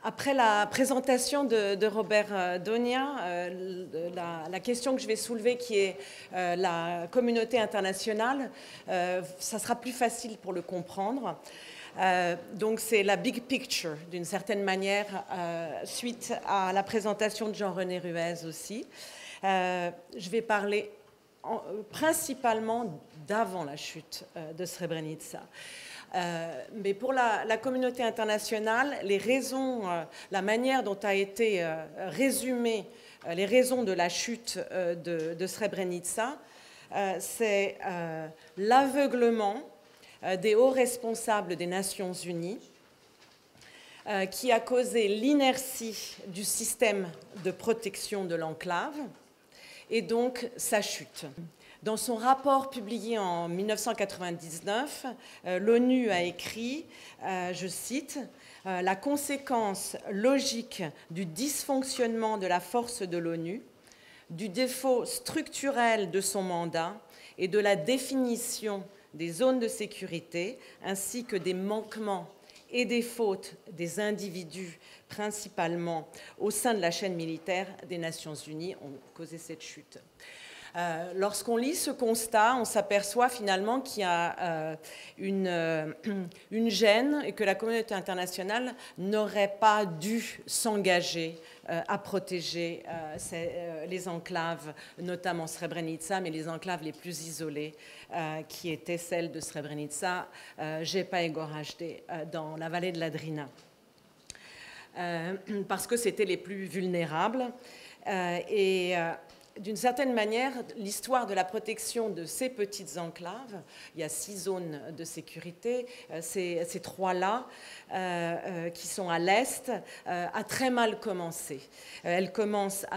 Après la présentation de Robert Donia, la question que je vais soulever, qui est la communauté internationale, ça sera plus facile pour le comprendre. Donc c'est la big picture, d'une certaine manière, suite à la présentation de Jean-René Ruiz aussi. Je vais parler principalement d'avant la chute de Srebrenica. Mais pour la communauté internationale, les raisons, la manière dont a été résumée les raisons de la chute de Srebrenica, c'est l'aveuglement des hauts responsables des Nations Unies qui a causé l'inertie du système de protection de l'enclave et donc sa chute. Dans son rapport publié en 1999, l'ONU a écrit, je cite, « La conséquence logique du dysfonctionnement de la force de l'ONU, du défaut structurel de son mandat et de la définition des zones de sécurité, ainsi que des manquements et des fautes des individus, principalement au sein de la chaîne militaire des Nations Unies, ont causé cette chute. » Lorsqu'on lit ce constat, on s'aperçoit finalement qu'il y a une gêne et que la communauté internationale n'aurait pas dû s'engager à protéger les enclaves, notamment Srebrenica, mais les enclaves les plus isolées, qui étaient celles de Srebrenica, Jepa et Goražde, dans la vallée de la Drina. Parce que c'était les plus vulnérables. D'une certaine manière, l'histoire de la protection de ces petites enclaves, il y a 6 zones de sécurité, ces 3-là, qui sont à l'est, a très mal commencé. Elle commence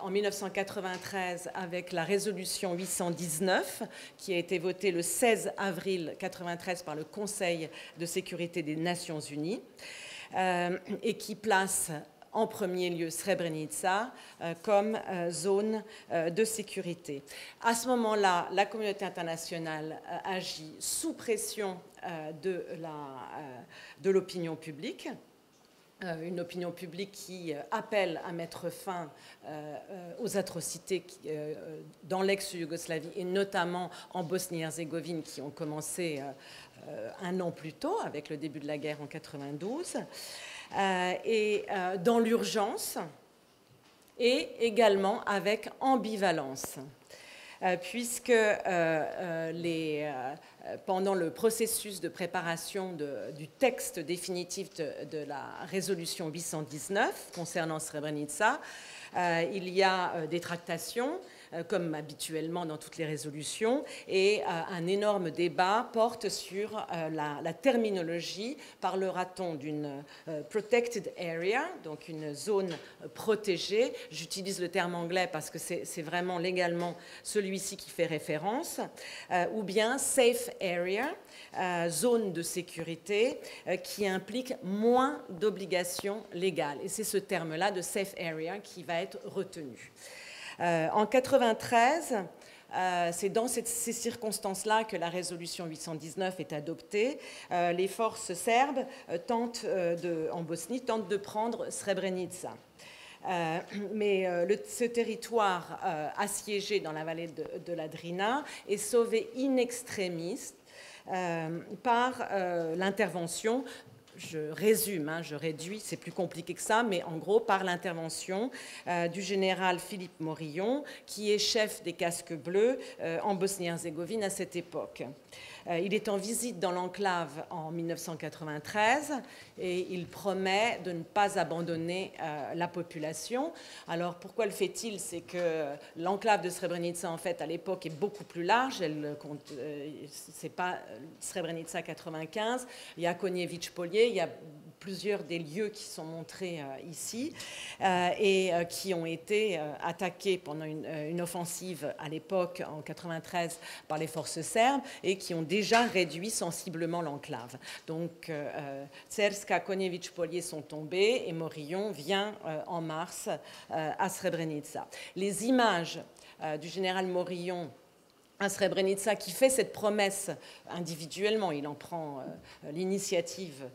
en 1993 avec la résolution 819, qui a été votée le 16 avril 1993 par le Conseil de sécurité des Nations Unies, et qui place en premier lieu Srebrenica comme zone de sécurité. À ce moment-là, la communauté internationale agit sous pression de l'opinion publique, une opinion publique qui appelle à mettre fin aux atrocités dans l'ex-Yougoslavie et notamment en Bosnie-Herzégovine qui ont commencé un an plus tôt avec le début de la guerre en 1992. Et dans l'urgence et également avec ambivalence, puisque pendant le processus de préparation du texte définitif de la résolution 819 concernant Srebrenica, il y a des tractations, comme habituellement dans toutes les résolutions, et un énorme débat porte sur la terminologie. Parlera-t-on d'une protected area, donc une zone protégée? J'utilise le terme anglais parce que c'est vraiment légalement celui-ci qui fait référence, ou bien safe area, zone de sécurité, qui implique moins d'obligations légales. Et c'est ce terme-là de safe area qui va être retenu. En 1993, c'est dans ces circonstances-là que la résolution 819 est adoptée. Les forces serbes en Bosnie tentent de prendre Srebrenica. Mais ce territoire assiégé dans la vallée de la Drina est sauvé in extremis par l'intervention. Je résume, je réduis, c'est plus compliqué que ça, mais en gros, par l'intervention du général Philippe Morillon, qui est chef des casques bleus en Bosnie-Herzégovine à cette époque. Il est en visite dans l'enclave en 1993 et il promet de ne pas abandonner la population. Alors pourquoi le fait-il? C'est que l'enclave de Srebrenica, en fait, à l'époque, est beaucoup plus large. C'est pas Srebrenica 95. Il y a Konjević-Polje, il y a plusieurs des lieux qui sont montrés ici et qui ont été attaqués pendant une offensive à l'époque, en 1993, par les forces serbes et qui ont déjà réduit sensiblement l'enclave. Donc, Cerska, Konjević-Polje sont tombés et Morillon vient en mars à Srebrenica. Les images du général Morillon à Srebrenica qui fait cette promesse individuellement, il en prend l'initiative,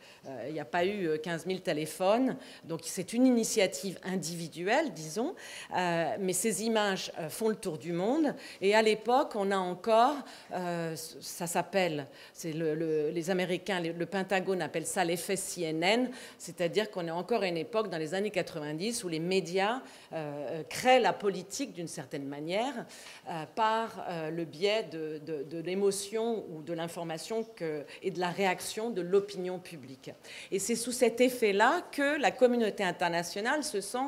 il n'y a pas eu 15 000 téléphones, donc c'est une initiative individuelle, disons, mais ces images font le tour du monde, et à l'époque, on a encore, ça s'appelle, les Américains, le Pentagone appelle ça l'effet CNN, c'est-à-dire qu'on est encore à une époque, dans les années 90, où les médias créent la politique d'une certaine manière par le biais de l'émotion ou de l'information et de la réaction de l'opinion publique. Et c'est sous cet effet-là que la communauté internationale se sent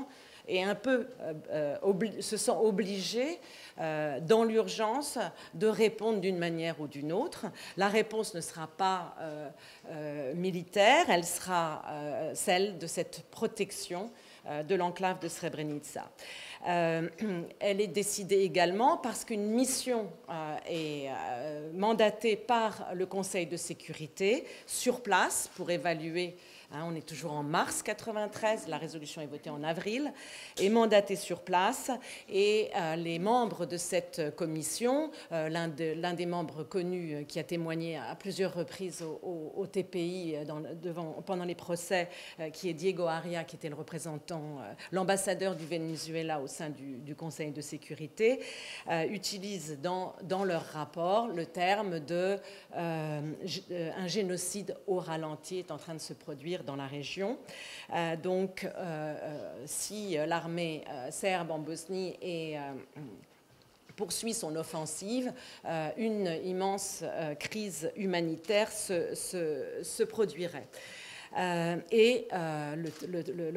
obligée, dans l'urgence, de répondre d'une manière ou d'une autre. La réponse ne sera pas militaire, elle sera celle de cette protection de l'enclave de Srebrenica. Elle est décidée également parce qu'une mission est mandatée par le Conseil de sécurité sur place pour évaluer. On est toujours en mars 93, la résolution est votée en avril, est mandatée sur place, et les membres de cette commission, l'un des membres connus qui a témoigné à plusieurs reprises au TPI pendant les procès, qui est Diego Aria, qui était le représentant, l'ambassadeur du Venezuela au sein du Conseil de sécurité, utilisent dans leur rapport le terme de un génocide au ralenti est en train de se produire dans la région. Si l'armée serbe en Bosnie poursuit son offensive, une immense crise humanitaire se produirait. Le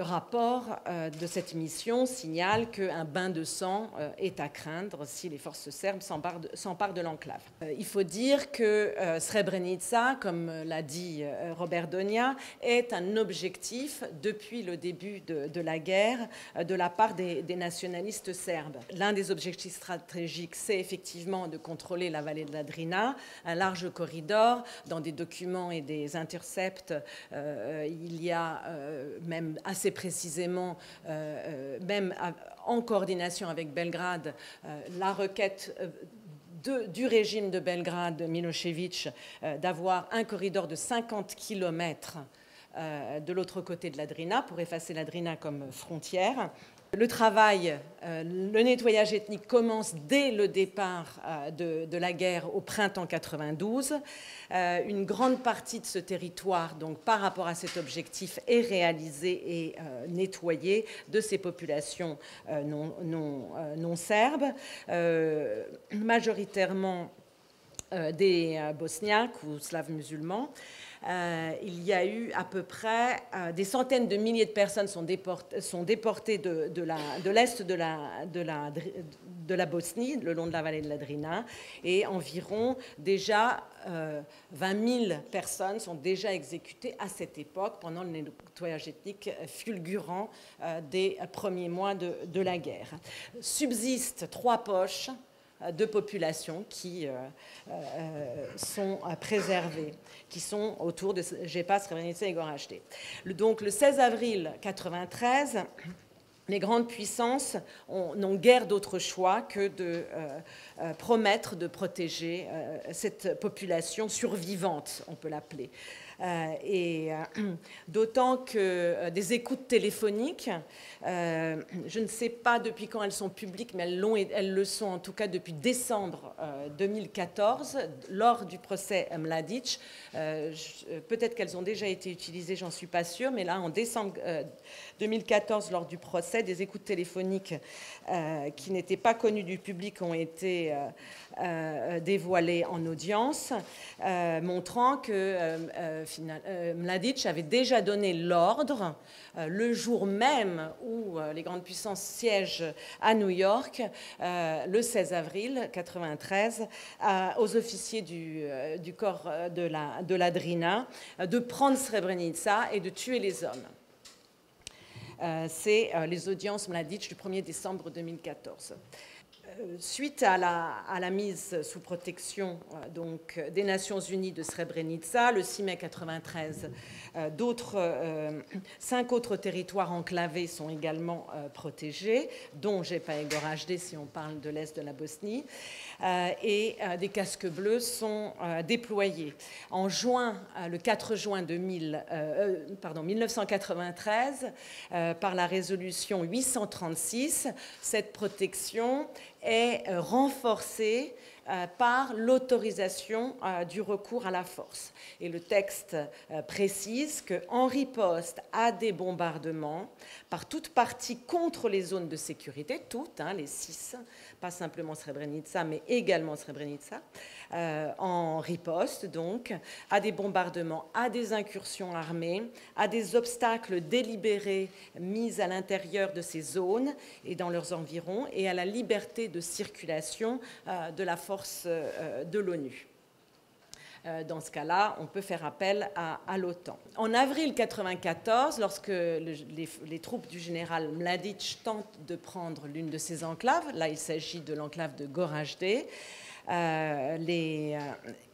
rapport de cette mission signale qu'un bain de sang est à craindre si les forces serbes s'emparent de l'enclave. Il faut dire que Srebrenica, comme l'a dit Robert Donia, est un objectif depuis le début de la guerre de la part des nationalistes serbes. L'un des objectifs stratégiques, c'est effectivement de contrôler la vallée de la Drina, un large corridor. Dans des documents et des intercepts, il y a même assez précisément, même en coordination avec Belgrade, la requête du régime de Belgrade, Milosevic, d'avoir un corridor de 50 km de l'autre côté de la Drina pour effacer la Drina comme frontière. Le travail, le nettoyage ethnique commence dès le départ de la guerre au printemps 92. Une grande partie de ce territoire, donc par rapport à cet objectif, est réalisée et nettoyée de ces populations non serbes, majoritairement des Bosniaques ou Slaves musulmans. Il y a eu à peu près des centaines de milliers de personnes sont déportées de l'est de la Bosnie, le long de la vallée de la Drina, et environ déjà 20 000 personnes sont déjà exécutées à cette époque pendant le nettoyage ethnique fulgurant des premiers mois de la guerre. Subsistent 3 poches de populations qui sont préservées, qui sont autour de Jepa, Srebrenica et Goražde. Donc le 16 avril 1993, les grandes puissances n'ont guère d'autre choix que de promettre de protéger cette population survivante, on peut l'appeler. D'autant que des écoutes téléphoniques, je ne sais pas depuis quand elles sont publiques, mais elles le sont en tout cas depuis décembre 2014, lors du procès Mladic. Peut-être qu'elles ont déjà été utilisées, j'en suis pas sûre, mais là, en décembre 2014, lors du procès, des écoutes téléphoniques qui n'étaient pas connues du public ont été dévoilées en audience, montrant que Mladic avait déjà donné l'ordre le jour même où les grandes puissances siègent à New York, le 16 avril 1993, aux officiers du corps de la Drina de prendre Srebrenica et de tuer les hommes. C'est les audiences Mladic du 1er décembre 2014. Suite à la mise sous protection des Nations Unies de Srebrenica, le 6 mai 1993, 5 autres territoires enclavés sont également protégés, dont Jepa et Goražde si on parle de l'est de la Bosnie, et des casques bleus sont déployés. En juin, le 4 juin 1993, par la résolution 836, cette protection est renforcée par l'autorisation du recours à la force. Et le texte précise qu'en riposte à des bombardements par toute partie contre les zones de sécurité, toutes, les 6, pas simplement Srebrenica, mais également Srebrenica, en riposte donc, à des bombardements, à des incursions armées, à des obstacles délibérés mis à l'intérieur de ces zones et dans leurs environs, et à la liberté de circulation de la force de l'ONU. Dans ce cas-là, on peut faire appel à l'OTAN. En avril 1994, lorsque les troupes du général Mladic tentent de prendre l'une de ces enclaves, là il s'agit de l'enclave de Goražde,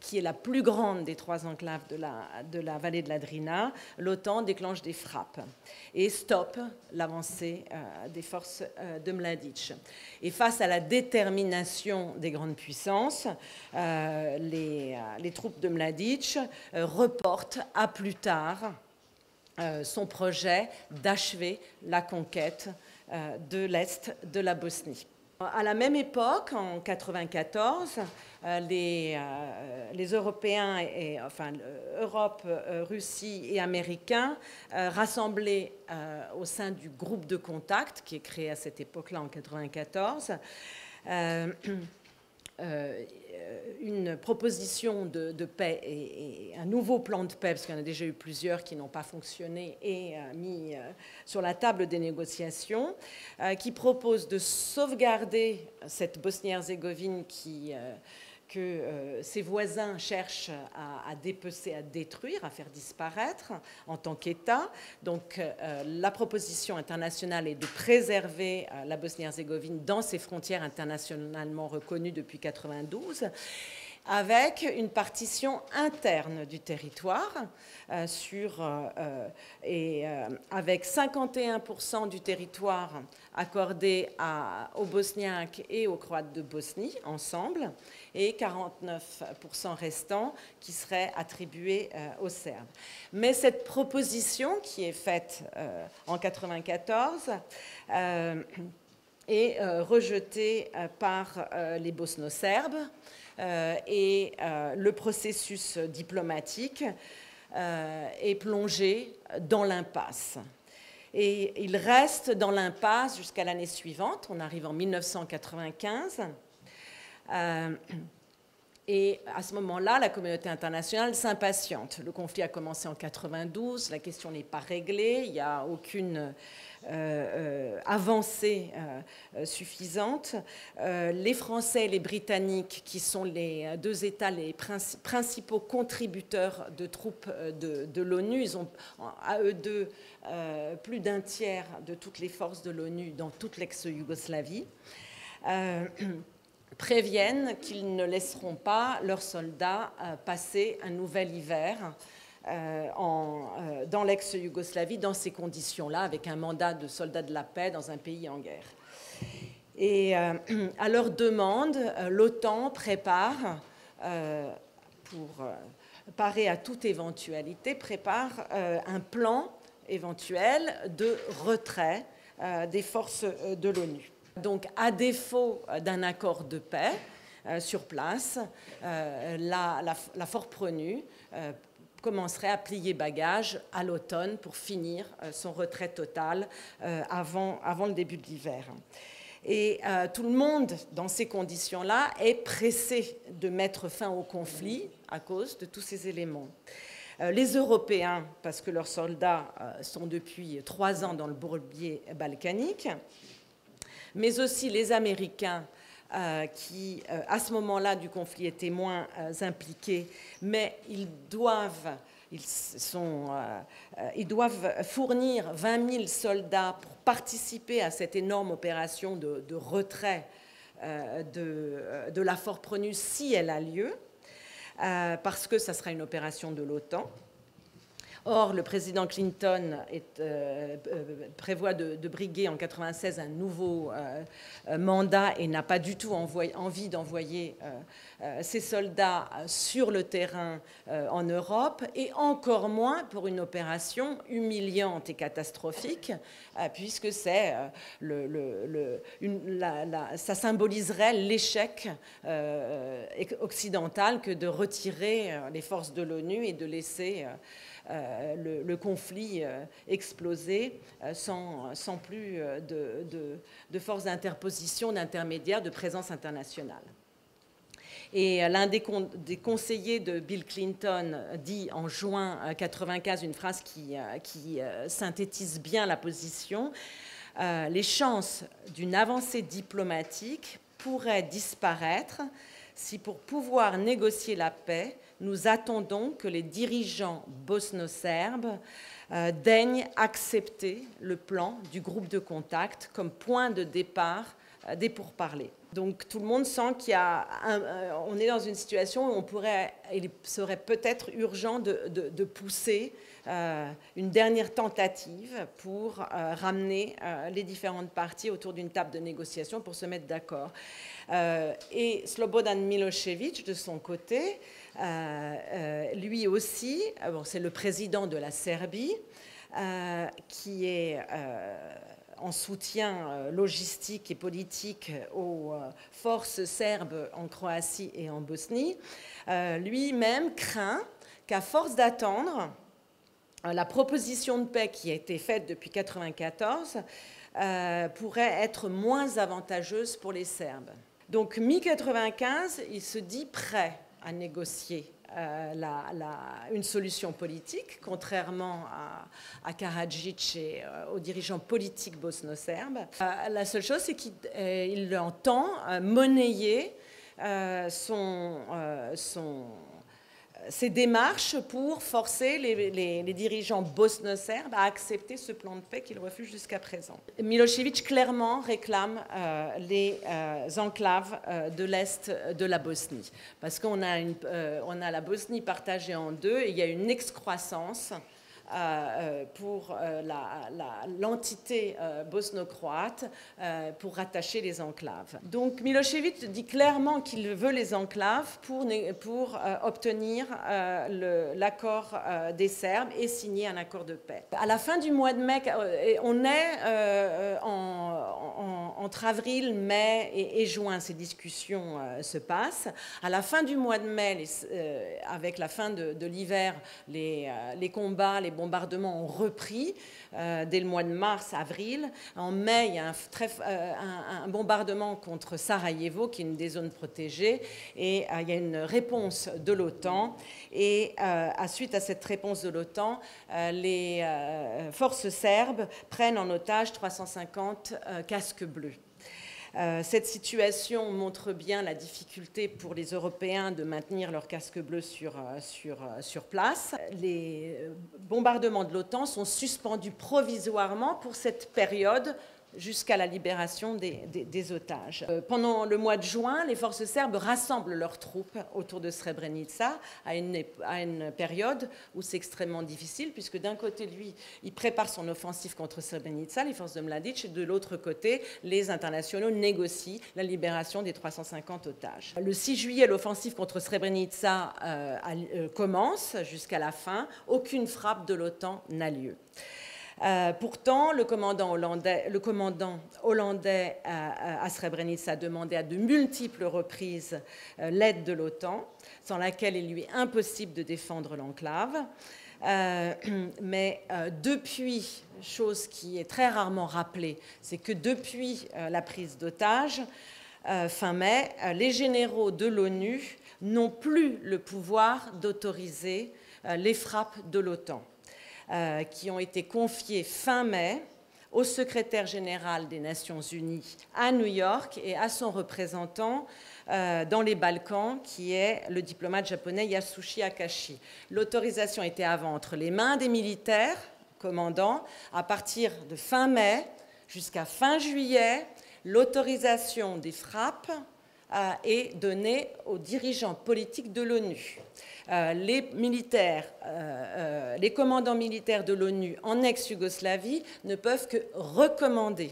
qui est la plus grande des 3 enclaves de la vallée de la Drina, l'OTAN déclenche des frappes et stoppe l'avancée des forces de Mladic. Et face à la détermination des grandes puissances, les troupes de Mladic reportent à plus tard son projet d'achever la conquête de l'Est de la Bosnie. À la même époque, en 1994, les Européens, Europe, Russie et Américains, rassemblés au sein du groupe de contact qui est créé à cette époque-là en 1994, une proposition de paix et un nouveau plan de paix, parce qu'il y en a déjà eu plusieurs qui n'ont pas fonctionné, et mis sur la table des négociations, qui propose de sauvegarder cette Bosnie-Herzégovine que ses voisins cherchent à dépecer, à détruire, à faire disparaître en tant qu'État. Donc la proposition internationale est de préserver la Bosnie-Herzégovine dans ses frontières internationalement reconnues depuis 1992, avec une partition interne du territoire, avec 51% du territoire accordé aux Bosniaques et aux Croates de Bosnie ensemble, et 49% restants qui seraient attribués aux Serbes. Mais cette proposition qui est faite en 1994 est rejetée par les bosno-serbes, et le processus diplomatique est plongé dans l'impasse. Et il reste dans l'impasse jusqu'à l'année suivante. On arrive en 1995. Et à ce moment-là, la communauté internationale s'impatiente. Le conflit a commencé en 1992, la question n'est pas réglée, il n'y a aucune avancée suffisante. Les Français et les Britanniques, qui sont les 2 États les principaux contributeurs de troupes de l'ONU, ils ont à eux 2 plus d'1 tiers de toutes les forces de l'ONU dans toute l'ex-Yougoslavie, préviennent qu'ils ne laisseront pas leurs soldats passer un nouvel hiver dans l'ex-Yougoslavie dans ces conditions-là, avec un mandat de soldats de la paix dans un pays en guerre. Et à leur demande, l'OTAN prépare, pour parer à toute éventualité, un plan éventuel de retrait des forces de l'ONU. Donc, à défaut d'un accord de paix sur place, la Fort-Prenu commencerait à plier bagages à l'automne pour finir son retrait total avant le début de l'hiver. Et tout le monde, dans ces conditions-là, est pressé de mettre fin au conflit à cause de tous ces éléments. Les Européens, parce que leurs soldats sont depuis 3 ans dans le bourbier balkanique, mais aussi les Américains qui, à ce moment-là du conflit, étaient moins impliqués, mais ils doivent fournir 20 000 soldats pour participer à cette énorme opération de retrait de la Fort Pronus si elle a lieu, parce que ça sera une opération de l'OTAN. Or, le président Clinton prévoit de briguer en 1996 un nouveau mandat et n'a pas du tout envie d'envoyer ses soldats sur le terrain en Europe, et encore moins pour une opération humiliante et catastrophique, puisque ça symboliserait l'échec occidental que de retirer les forces de l'ONU et de laisser le conflit exploser sans plus de forces d'interposition, d'intermédiaire, de présence internationale. Et l'un des conseillers de Bill Clinton dit en juin 1995 une phrase qui synthétise bien la position. Les chances d'une avancée diplomatique pourraient disparaître si, pour pouvoir négocier la paix, nous attendons que les dirigeants bosno-serbes daignent accepter le plan du groupe de contact comme point de départ des pourparlers. Donc tout le monde sent on est dans une situation où il serait peut-être urgent de pousser une dernière tentative pour ramener les différentes parties autour d'une table de négociation pour se mettre d'accord. Et Slobodan Milošević, de son côté, lui aussi, c'est le président de la Serbie, qui est en soutien logistique et politique aux forces serbes en Croatie et en Bosnie, lui-même craint qu'à force d'attendre, la proposition de paix qui a été faite depuis 1994 pourrait être moins avantageuse pour les Serbes. Donc, mi-1995, il se dit prêt à négocier une solution politique, contrairement à Karadzic et aux dirigeants politiques bosno-serbes. La seule chose, c'est qu'il entend monnayer ses démarches pour forcer les dirigeants bosno-serbes à accepter ce plan de paix qu'ils refusent jusqu'à présent. Milošević clairement réclame les enclaves de l'Est de la Bosnie, parce qu'on a la Bosnie partagée en deux et il y a une excroissance pour l'entité bosno-croate pour rattacher les enclaves. Donc Milošević dit clairement qu'il veut les enclaves pour obtenir l'accord des Serbes et signer un accord de paix. À la fin du mois de mai, on est entre avril, mai et juin, ces discussions se passent. À la fin du mois de mai, avec la fin de l'hiver, les combats, les bombardements ont repris dès le mois de mars, avril. En mai, il y a un bombardement contre Sarajevo, qui est une des zones protégées, et il y a une réponse de l'OTAN. Et suite à cette réponse de l'OTAN, les forces serbes prennent en otage 350 casques bleus. Cette situation montre bien la difficulté pour les Européens de maintenir leur casque bleu sur place. Les bombardements de l'OTAN sont suspendus provisoirement pour cette période jusqu'à la libération des otages. Pendant le mois de juin, les forces serbes rassemblent leurs troupes autour de Srebrenica à une période où c'est extrêmement difficile, puisque d'un côté, lui, il prépare son offensive contre Srebrenica, les forces de Mladic, et de l'autre côté, les internationaux négocient la libération des 350 otages. Le 6 juillet, l'offensive contre Srebrenica commence jusqu'à la fin. Aucune frappe de l'OTAN n'a lieu. Pourtant, le commandant hollandais à Srebrenica a demandé à de multiples reprises l'aide de l'OTAN, sans laquelle il lui est impossible de défendre l'enclave. Mais depuis, chose qui est très rarement rappelée, c'est que depuis la prise d'otages, fin mai, les généraux de l'ONU n'ont plus le pouvoir d'autoriser les frappes de l'OTAN, qui ont été confiées fin mai au secrétaire général des Nations Unies à New York et à son représentant dans les Balkans, qui est le diplomate japonais Yasushi Akashi. L'autorisation était avant entre les mains des militaires commandants. À partir de fin mai jusqu'à fin juillet, l'autorisation des frappes est donnée aux dirigeants politiques de l'ONU. Les commandants militaires de l'ONU en ex-Yougoslavie ne peuvent que recommander,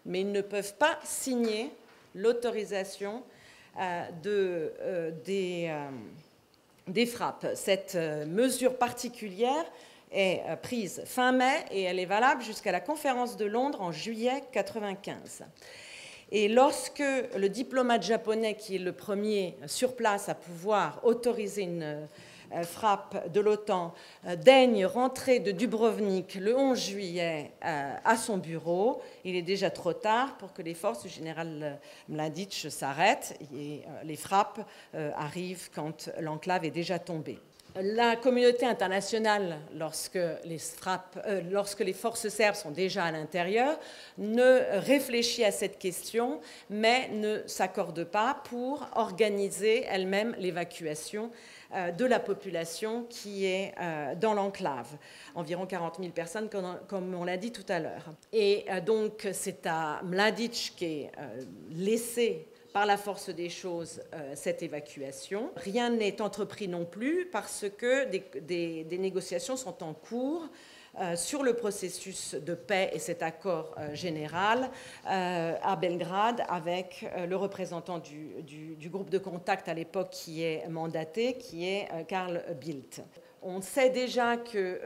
mais ils ne peuvent pas signer l'autorisation des frappes. Cette mesure particulière est prise fin mai et elle est valable jusqu'à la conférence de Londres en juillet 1995. Et lorsque le diplomate japonais, qui est le premier sur place à pouvoir autoriser une frappe de l'OTAN, daigne rentrer de Dubrovnik le 11 juillet à son bureau, il est déjà trop tard pour que les forces du général Mladic s'arrêtent et les frappes arrivent quand l'enclave est déjà tombée. La communauté internationale, lorsque les forces serbes sont déjà à l'intérieur, ne réfléchit à cette question, mais ne s'accorde pas pour organiser elle-même l'évacuation de la population qui est dans l'enclave. Environ 40 000 personnes, comme on l'a dit tout à l'heure. Et donc, c'est à Mladic qui est laissé par la force des choses cette évacuation. Rien n'est entrepris non plus parce que des négociations sont en cours sur le processus de paix et cet accord général à Belgrade avec le représentant du groupe de contact à l'époque qui est mandaté, qui est Carl Bildt. On sait déjà que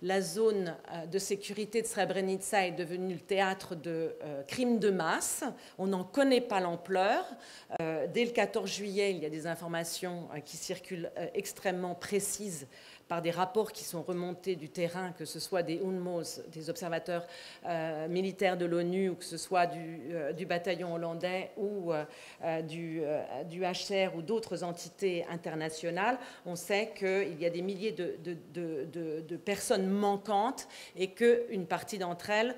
la zone de sécurité de Srebrenica est devenue le théâtre de crimes de masse. On n'en connaît pas l'ampleur. Dès le 14 juillet, il y a des informations qui circulent extrêmement précises par des rapports qui sont remontés du terrain, que ce soit des UNMOS, des observateurs militaires de l'ONU, ou que ce soit du bataillon hollandais ou du HCR ou d'autres entités internationales. On sait qu'il y a des milliers de personnes manquantes et qu'une partie d'entre elles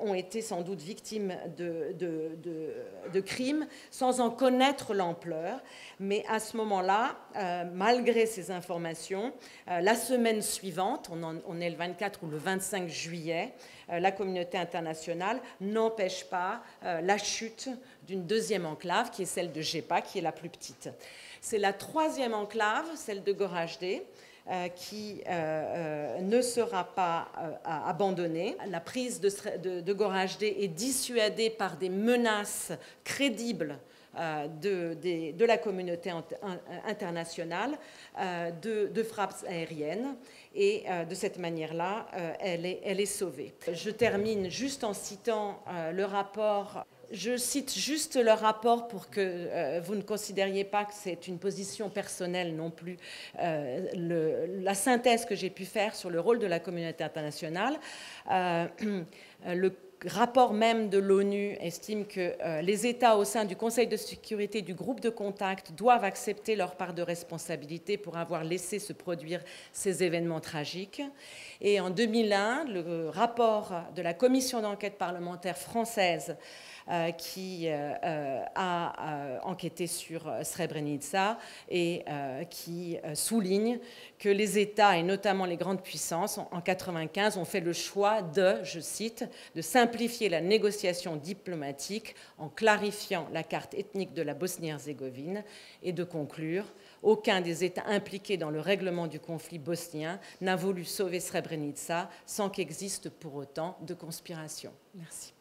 ont été sans doute victimes de crimes sans en connaître l'ampleur. Mais à ce moment-là, malgré ces informations, la semaine suivante, on est le 24 ou le 25 juillet, la communauté internationale n'empêche pas la chute d'une deuxième enclave, qui est celle de Jepa, qui est la plus petite. C'est la troisième enclave, celle de Goražde, qui ne sera pas abandonnée. La prise de Goražde est dissuadée par des menaces crédibles de la communauté internationale, de frappes aériennes, et de cette manière-là, elle est sauvée. Je termine juste en citant le rapport. Je cite juste le rapport pour que vous ne considériez pas que c'est une position personnelle non plus. La synthèse que j'ai pu faire sur le rôle de la communauté internationale, le rapport même de l'ONU estime que les États au sein du Conseil de sécurité du groupe de contact doivent accepter leur part de responsabilité pour avoir laissé se produire ces événements tragiques. Et en 2001, le rapport de la commission d'enquête parlementaire française qui a enquêté sur Srebrenica et qui souligne que les États, et notamment les grandes puissances, en 1995, ont fait le choix de, je cite, de simplifier la négociation diplomatique en clarifiant la carte ethnique de la Bosnie-Herzégovine et de conclure: aucun des États impliqués dans le règlement du conflit bosnien n'a voulu sauver Srebrenica sans qu'existe pour autant de conspiration. Merci.